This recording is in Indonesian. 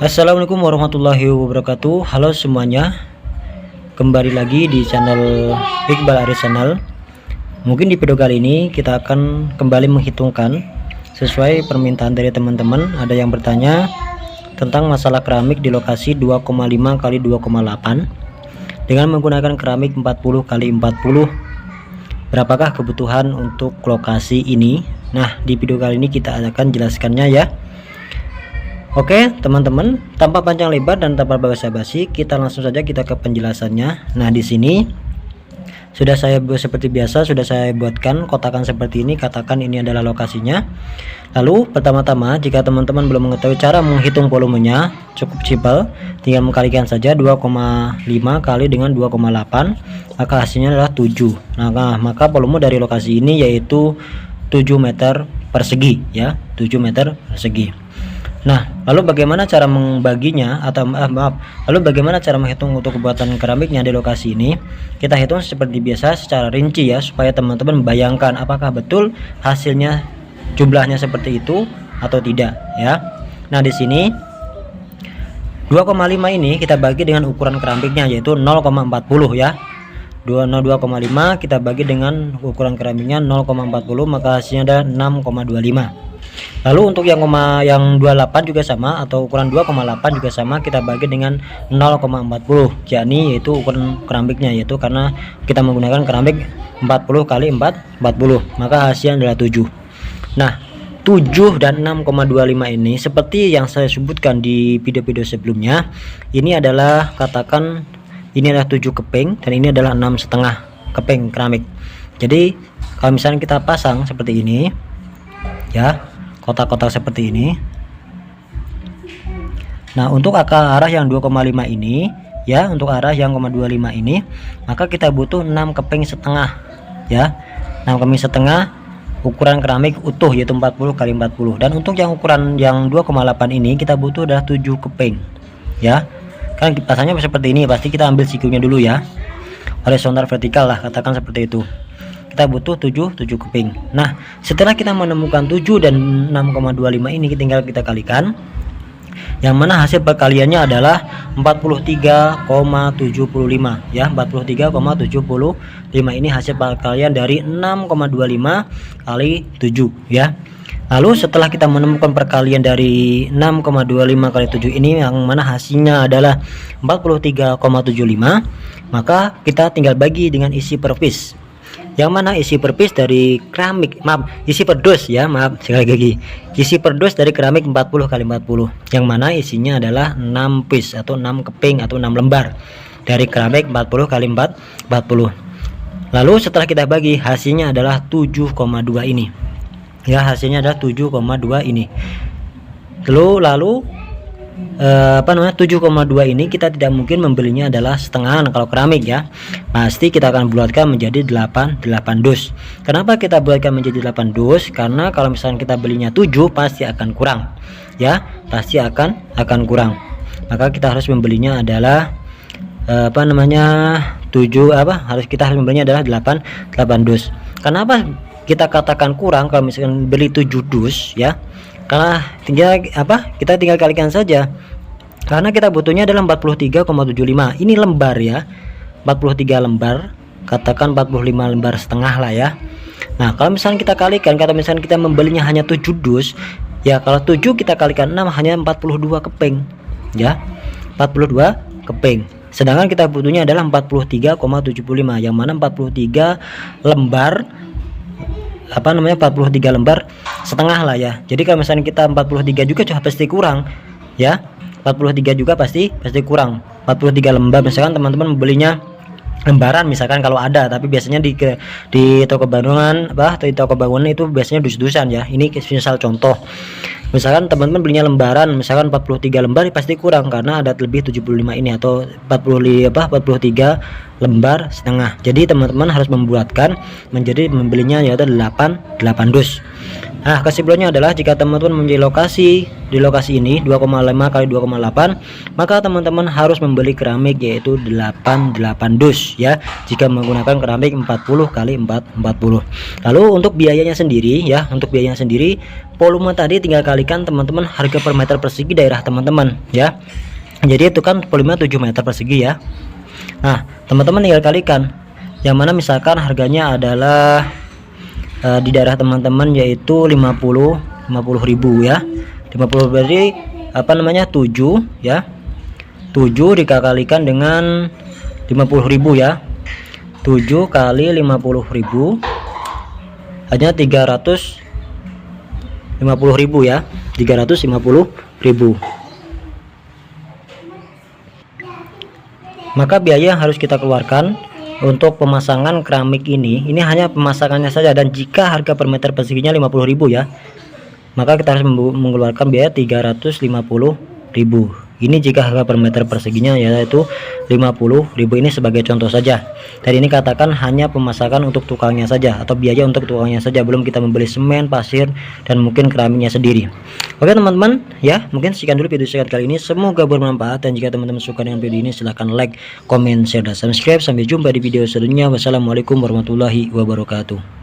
Assalamualaikum warahmatullahi wabarakatuh. Halo semuanya, kembali lagi di channel Iqbal Aris Channel. Mungkin di video kali ini kita akan kembali menghitungkan sesuai permintaan dari teman-teman. Ada yang bertanya tentang masalah keramik di lokasi 2,5 kali 2,8 dengan menggunakan keramik 40 kali 40. Berapakah kebutuhan untuk lokasi ini? Nah, di video kali ini kita akan jelaskannya ya. Oke teman-teman, tanpa panjang lebar dan tanpa basa-basi, kita langsung saja kita ke penjelasannya. Nah, di sini sudah saya buat seperti biasa, sudah saya buatkan kotakan seperti ini. Katakan ini adalah lokasinya. Lalu pertama-tama, jika teman-teman belum mengetahui cara menghitung volumenya, cukup simpel, tinggal mengkalikan saja 2,5 kali dengan 2,8, maka hasilnya adalah 7. Nah, maka volume dari lokasi ini yaitu 7 meter persegi ya, 7 meter persegi. Nah, lalu bagaimana cara membaginya lalu bagaimana cara menghitung untuk pembuatan keramiknya di lokasi ini? Kita hitung seperti biasa secara rinci ya, supaya teman-teman membayangkan apakah betul hasilnya jumlahnya seperti itu atau tidak ya. Nah, di sini 2,5 ini kita bagi dengan ukuran keramiknya yaitu 0,40 ya. 2,5 kita bagi dengan ukuran keramiknya 0,40, maka hasilnya adalah 6,25. Lalu untuk yang 28 juga sama, atau ukuran 2,8 juga sama, kita bagi dengan 0,40, yakni yaitu ukuran keramiknya, yaitu karena kita menggunakan keramik 40 kali 40, maka hasilnya adalah 7. Nah, 7 dan 6,25 ini seperti yang saya sebutkan di video-video sebelumnya, ini adalah katakan ini adalah 7 keping dan ini adalah 6,5 keping keramik. Jadi kalau misalnya kita pasang seperti ini ya, kotak-kotak seperti ini. Nah, untuk arah yang 2,5 ini ya, untuk arah yang 0,25 ini, maka kita butuh 6 keping setengah ya. 6 keping setengah ukuran keramik utuh yaitu 40 kali 40. Dan untuk yang ukuran yang 2,8 ini kita butuh adalah 7 keping ya. Kan pasangnya seperti ini, pasti kita ambil sikunya dulu ya, horizontal vertikal lah, katakan seperti itu. Kita butuh 7 keping. Nah, setelah kita menemukan 7 dan 6,25 ini, tinggal kita kalikan, yang mana hasil perkaliannya adalah 43,75 ya. 43,75 ini hasil perkalian dari 6,25 kali 7 ya. Lalu setelah kita menemukan perkalian dari 6,25 kali 7 ini, yang mana hasilnya adalah 43,75, maka kita tinggal bagi dengan isi per piece. Yang mana isi per piece dari keramik, isi per dus ya, sekali lagi, isi per dus dari keramik 40 kali 40, yang mana isinya adalah 6 piece atau 6 keping atau 6 lembar dari keramik 40 kali 40. Lalu setelah kita bagi, hasilnya adalah 7,2 ini ya, hasilnya adalah 7,2 ini. Lalu 7,2 ini kita tidak mungkin membelinya adalah setengahan kalau keramik ya, pasti kita akan bulatkan menjadi 8 dus. Kenapa kita bulatkan menjadi 8 dus? Karena kalau misalnya kita belinya 7 pasti akan kurang ya, pasti akan kurang. Maka kita harus membelinya adalah harus membelinya adalah 8 dus. Kenapa kita katakan kurang kalau misalkan beli 7 dus ya? Karena kita tinggal kalikan saja, karena kita butuhnya adalah 43,75 ini lembar ya, 43 lembar, katakan 45 lembar setengah lah ya. Nah, kalau misalnya kita kalikan, kalau misalnya kita membelinya hanya 7 dus ya, kalau 7 kita kalikan 6 hanya 42 keping ya, 42 keping. Sedangkan kita butuhnya adalah 43,75, yang mana 43 lembar 43 lembar setengah lah ya. Jadi kalau misalnya kita 43 juga pasti kurang ya, 43 juga pasti kurang. 43 lembar, misalkan teman-teman membelinya lembaran misalkan kalau ada, tapi biasanya di toko bangunan di toko bangunan itu biasanya dus-dusan ya. Ini misal contoh, misalkan teman-teman belinya lembaran misalkan 43 lembar, pasti kurang karena ada lebih 75 ini, atau 43 lembar setengah. Jadi teman-teman harus membuatkan menjadi membelinya yaitu 8 dus. Nah, kesimpulannya adalah jika teman-teman memiliki di lokasi ini 2,5 kali 2,8, maka teman-teman harus membeli keramik yaitu 88 dus ya, jika menggunakan keramik 40 kali 40. Lalu untuk biayanya sendiri ya, volume tadi tinggal kalikan teman-teman harga per meter persegi daerah teman-teman ya. Jadi itu kan volume 7 meter persegi ya. Nah, teman-teman tinggal kalikan yang mana misalkan harganya adalah di daerah teman-teman yaitu 50.000 ya. 50 berarti 7 ya. 7 dikalikan dengan 50.000 ya. 7 kali 50.000 hanya 350.000 ya. 350.000. Maka biaya yang harus kita keluarkan untuk pemasangan keramik ini hanya pemasangannya saja, dan jika harga per meter perseginya 50.000 ya, maka kita harus mengeluarkan biaya 350.000. Ini jika harga per meter perseginya yaitu 50.000. Ini sebagai contoh saja. Tadi ini katakan hanya pemasangan untuk tukangnya saja atau biaya untuk tukangnya saja, belum kita membeli semen, pasir, dan mungkin keramiknya sendiri. Oke teman-teman ya, mungkin sekian dulu video saya kali ini, semoga bermanfaat, dan jika teman-teman suka dengan video ini silahkan like, comment, share, dan subscribe. Sampai jumpa di video selanjutnya. Wassalamualaikum warahmatullahi wabarakatuh.